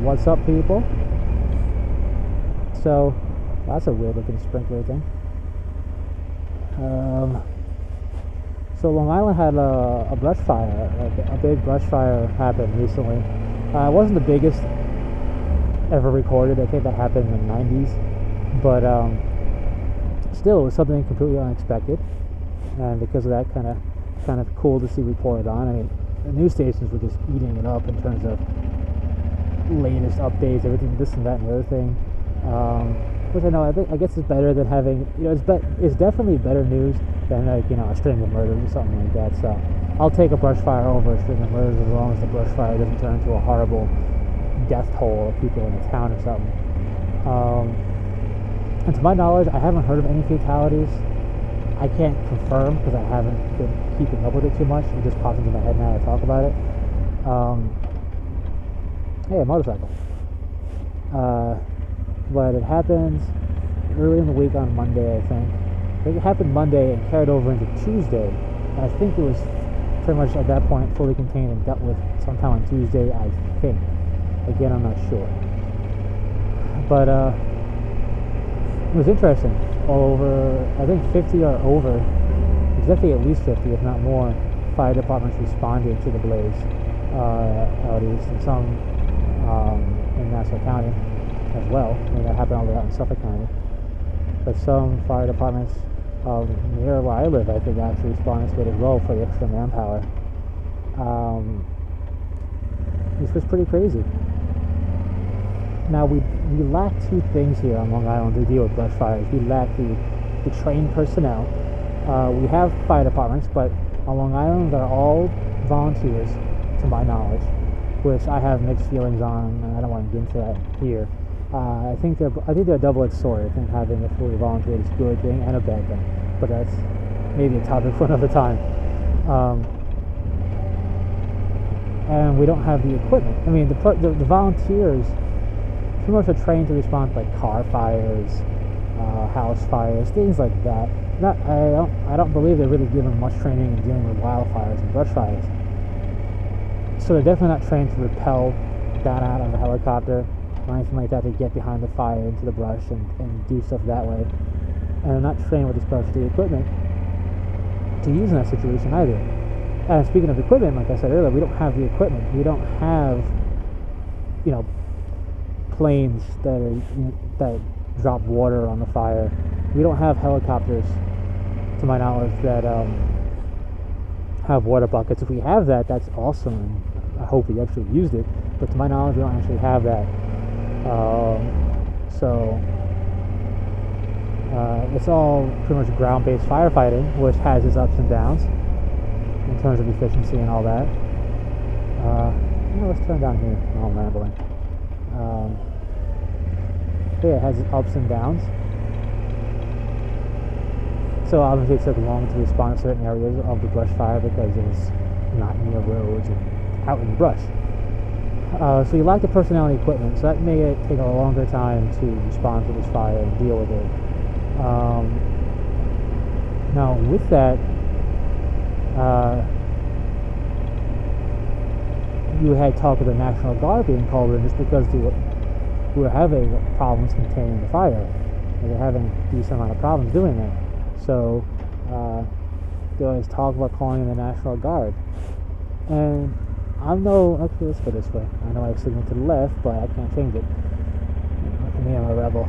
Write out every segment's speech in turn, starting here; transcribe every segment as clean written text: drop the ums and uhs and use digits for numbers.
What's up, people? So, that's a weird looking sprinkler thing. So Long Island had a brush fire, a big brush fire happened recently. It wasn't the biggest ever recorded. I think that happened in the 90s, but still, it was something completely unexpected, and because of that, kind of cool to see reported on. I mean, the news stations were just eating it up in terms of latest updates, everything, this and that and the other thing. Which I guess it's better than having, it's definitely better news than a string of murders or something like that. So I'll take a brush fire over a string of murders as long as the brush fire doesn't turn into a horrible death toll of people in a town or something. And to my knowledge, I haven't heard of any fatalities. I can't confirm because I haven't been keeping up with it too much. It just pops into my head now I talk about it. Hey, a motorcycle. But it happened early in the week on Monday, I think. I think it happened Monday and carried over into Tuesday. I think it was pretty much at that point fully contained and dealt with sometime on Tuesday, I think. Again, I'm not sure. But it was interesting. All over, I think 50 or over, it's definitely at least 50, if not more, fire departments responded to the blaze out east, and some in Nassau County as well. I mean, that happened all the way out in Suffolk County. But some fire departments near where I live, I think, actually responded to it as well for the extra manpower. Which was pretty crazy. Now, we lack two things here on Long Island to deal with brush fires. We lack the trained personnel. We have fire departments, but on Long Island, they're all volunteers, to my knowledge, which I have mixed feelings on, and I don't want to get into that here. I think they're a double-edged sword. I think having a fully volunteer is a good thing and a bad thing, but that's maybe a topic for another time. And we don't have the equipment. I mean, the volunteers pretty much are trained to respond to like car fires, house fires, things like that. I don't believe they're really given much training in dealing with wildfires and brush fires. So they're definitely not trained to rappel down out of a helicopter or anything like that to get behind the fire into the brush and do stuff that way. And they're not trained with the specialty equipment to use in that situation either. And speaking of equipment, like I said earlier, we don't have the equipment. We don't have, planes that drop water on the fire. We don't have helicopters, to my knowledge, that have water buckets. If we have that, that's awesome, and I hope we actually used it. But to my knowledge, we don't actually have that. It's all pretty much ground-based firefighting, which has its ups and downs in terms of efficiency and all that. Let's turn down here. Oh, I'm rambling. Yeah, it has its ups and downs. So obviously it took long to respond to certain areas of the brush fire because it was not near roads and out in the brush. So you lack the personnel and equipment, so that made it take a longer time to respond to this fire and deal with it. Now with that, you had talk of the National Guard being called in just because we were having problems containing the fire. They were having a decent amount of problems doing it. So they always talk about calling in the National Guard. And actually, let's go this way. I know I have signal to the left, but I can't change it. Look at me, I'm a rebel.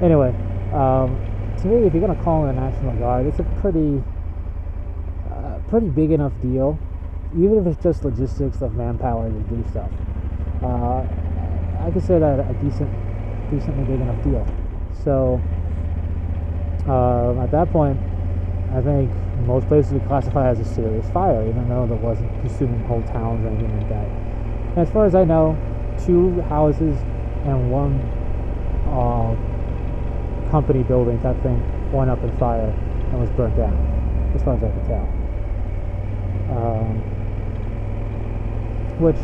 Anyway, to me, if you're going to call in the National Guard, it's a pretty big enough deal, even if it's just logistics of manpower to do stuff. I consider that a decently big enough deal. So at that point, I think most places would classify it as a serious fire, even though there wasn't consuming whole towns or anything like that. And as far as I know, 2 houses and 1 company building type thing went up in fire and was burnt down, as far as I can tell. Which,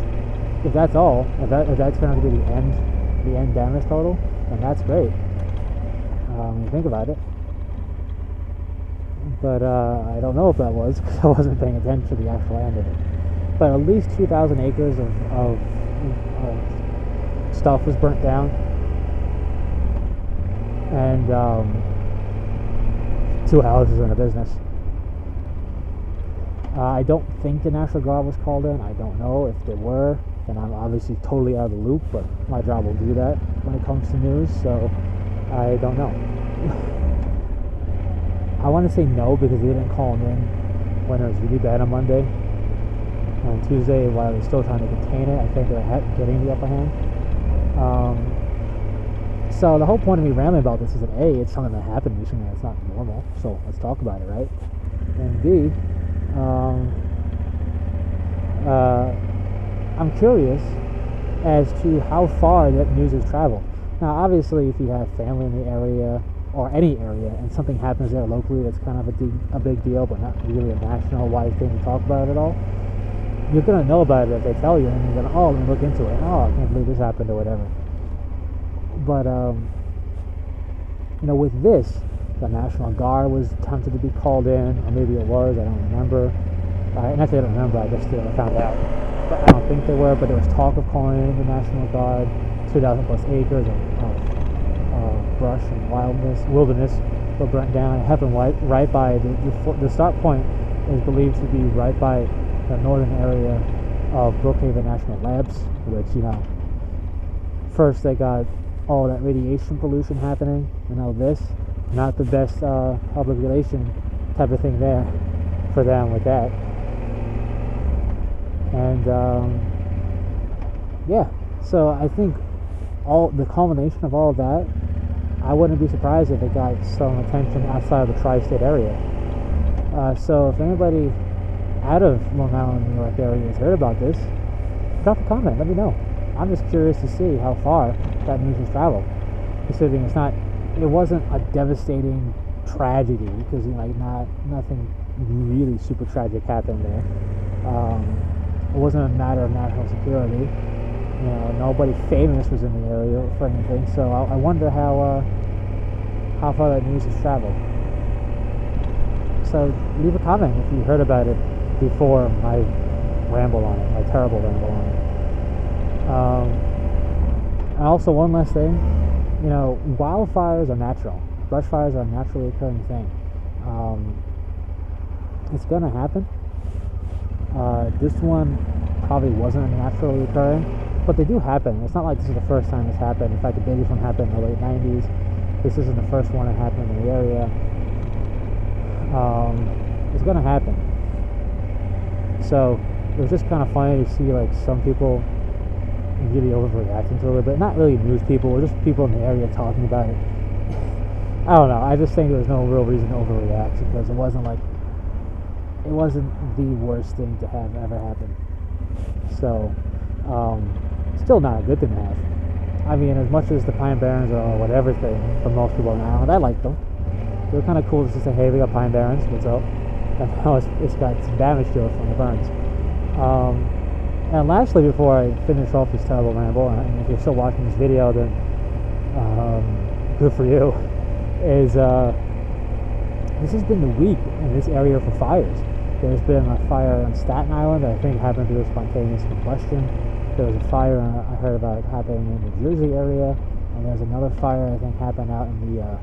if that's all, if that's going to be the end damage total, then that's great. When you think about it. But I don't know if that was, because I wasn't paying attention to the actual end of it. But at least 2,000 acres of stuff was burnt down, and 2 houses in a business. I don't think the National Guard was called in. I don't know. If they were, then I'm obviously totally out of the loop, but my job will do that when it comes to news, so I don't know. I want to say no because they didn't call them in when it was really bad on Monday. On Tuesday, while they're still trying to contain it, I think they're getting the upper hand. So the whole point of me rambling about this is that A, it's something that happened recently that's not normal, so let's talk about it, right? And B, I'm curious as to how far that news has traveled. Now, obviously, if you have family in the area or any area and something happens there locally, that's kind of a big deal, but not really a national-wide thing to talk about at all. You're gonna know about it if they tell you, and you're gonna, oh, let me look into it. Oh, I can't believe this happened or whatever. But with this, the National Guard was attempted to be called in, or maybe it was. I don't remember. Not that I don't remember. I just found out. But I don't think they were. But there was talk of calling in the National Guard. 2,000 plus acres of brush and wilderness were burnt down. It happened right by the start point is believed to be right by the northern area of Brookhaven National Labs, which, first they got all that radiation pollution happening, this, not the best public relation type of thing there for them with that. And so I think all the culmination of all of that, I wouldn't be surprised if it got some attention outside of the tri-state area. So if anybody out of Long Island, New York area has heard about this, drop a comment, let me know. I'm just curious to see how far that news has traveled, considering it wasn't a devastating tragedy, because nothing really super tragic happened there. It wasn't a matter of national security. Nobody famous was in the area for anything, so I wonder how far that news has traveled. So leave a comment if you heard about it before my ramble on it, my terrible ramble on it. And also one last thing, wildfires are natural. Brush fires are a naturally occurring thing. It's gonna happen. This one probably wasn't naturally occurring, but they do happen. It's not like this is the first time it's happened. In fact, the biggest one happened in the late 90s. This isn't the first one that happened in the area. It's gonna happen. So it was just kind of funny to see some people really overreacting to it a little bit. Not really news people, or just people in the area talking about it. I don't know. I just think there was no real reason to overreact, because it wasn't the worst thing to have ever happened. So still not a good thing to have. I mean, as much as the Pine Barrens or whatever thing for most people on the island, I like them. They're kind of cool just to say, hey, we got Pine Barrens, what's up? And now it's got some damage to it from the burns. And lastly, before I finish off this terrible ramble, and if you're still watching this video, then good for you, is this has been the week in this area for fires. There's been a fire on Staten Island that I think happened through a spontaneous combustion. There was a fire I heard about happening in the Jersey area, and there's another fire I think happened out in the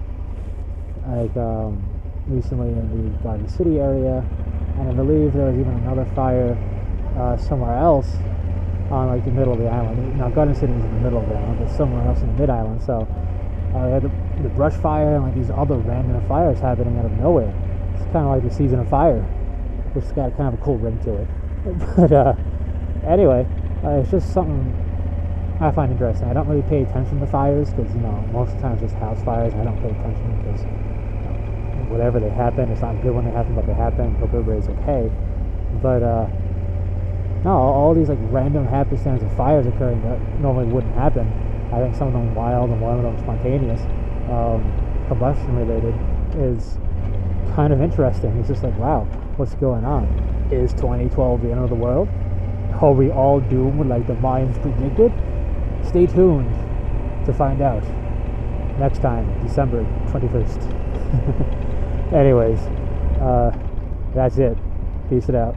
recently in the Garden City area, and I believe there was even another fire somewhere else on the middle of the island. Now Garden City is in the middle of the island, but somewhere else in the mid-island. So they had the brush fire and these other random fires happening out of nowhere. It's kind of like the season of fire, which has got kind of a cool ring to it. But anyway, it's just something I find interesting. I don't really pay attention to fires because most of the time it's just house fires. I don't pay attention because whatever they happen, it's not good when they happen, but they happen. Hope everybody's okay. But no, all these random happenstance of fires occurring that normally wouldn't happen. I think some of them wild and one of them spontaneous, combustion related, is kind of interesting. It's just wow, what's going on? Is 2012 the end of the world? Are we all doomed like the Mayans predicted? Stay tuned to find out next time, December 21st. Anyways, that's it. Peace it out.